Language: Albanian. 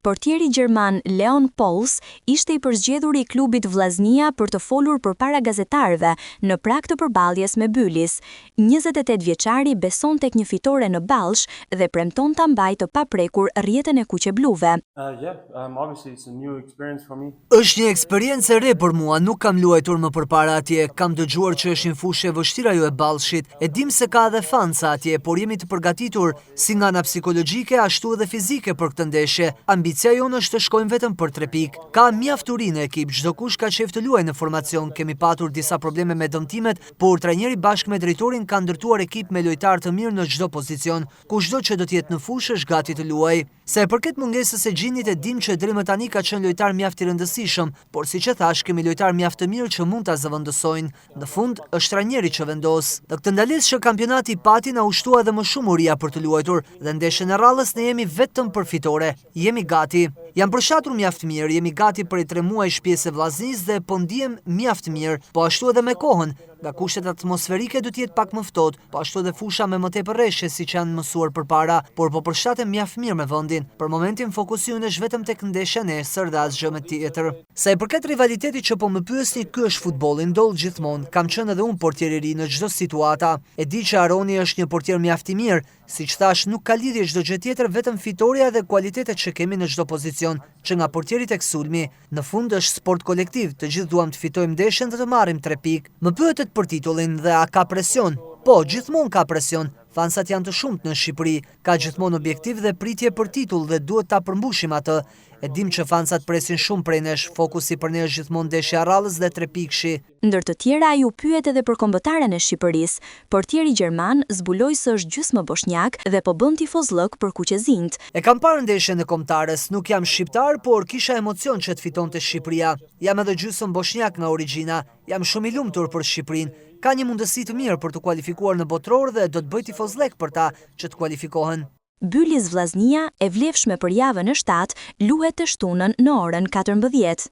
Portieri gjerman Leon Pols ishte i përzgjedhur i klubit Vllaznia për të folur përpara gazetarëve në prag të përballjes me Bylis. 28 vjeçari beson tek një fitore në Ballsh dhe premton ta mbajë të paprekur rrjetën e kuqebluve. Është një eksperiencë e re për mua, nuk kam luajtur më përpara atje, kam dëgjuar që është një fushë e vështirë ajo e Ballshit, e dim se ka edhe fanca atje, por jemi të përgatitur si nga ana psikologjike ashtu edhe fizike për këtë ndeshje. Ambicia jonë është të shkojmë vetëm për 3 pikë. Ka mjaft uri në ekip, çdo kush ka qejf të luajë në formacion, kemi patur disa probleme me dëmtimet, por trajneri bashkë me drejtorin ka ndërtuar ekip me lojtarë të mirë në çdo pozicion. Kushdo që do të jetë në fushë është gati të luajë. Sa e përket mungesës së Gjinit, e dim që deri më tani ka qenë lojtar mjaft i rëndësishëm, por siç e thash, kemi lojtar mjaft të mirë që mund ta zëvendësojnë. Në fund është trajneri që vendos. Në këtë ndalesë që kampionati pati na ushtua edhe më shumë uria për të luajtur dhe ndeshjen e rallës ne jemi vetëm për fitore. Jemi gati. Jam përshatur mjaft mirë, jemi gati për 3 muaj shtëpisë Vllaznisë dhe po ndihem mjaft mirë, po ashtu edhe me kohën. Nga kushtet atmosferike do të jetë pak më ftohtë, po ashtu edhe fusha me më tepër rreshtje siç janë mësuar përpara, por po përshtatem mjaft mirë me vendin. Për momentin fokusi ynë është vetëm tek ndeshja nesër dhe asgjë më tjetër. Sa i përket rivalitetit që po më pyesni, ky është futbolli, ndodh gjithmonë. Kam qenë edhe unë portier i ri në çdo situata. E di që Aroni është një portier mjaft i mirë, siç thash, nuk ka lidhje çdo gjë tjetër, vetëm fitoria dhe kualitetet që kemi në çdo pozicion, që nga portieri tek sulmi. Në fund është sport kolektiv, të gjithë duam të fitojmë ndeshjen dhe të marrim 3 pikë. Më pyetet për titullin dhe a ka presion? Po, gjithmonë ka presion. Fansat janë të shumtë në Shqipëri, ka gjithmonë objektiv dhe pritje për titull dhe duhet ta përmbushim atë. E dim që fansat presin shumë prej nesh, fokusi për ne është gjithmonë ndeshja e rallës dhe 3 pikëshi. Ndër të tjera ai u pyet edhe për kombëtaren e Shqipërisë. Portieri gjerman zbuloi se është gjysmë bosnjak dhe po bën tifozllëk për kuqezint. E kam parë ndeshjen e kombëtares, nuk jam shqiptar, por kisha emocion që të fitonte Shqipëria. Jam edhe gjysmë bosnjak nga origjina. Jam shumë i lumtur për Shqipërinë. Ka një mundësi të mirë për të kualifikuar në botror dhe do të bëj tifozllëk për ta që të kualifikohen. Bylis Vllaznia, e vlefshme për javën e 7, luhet të shtunën në orën 14.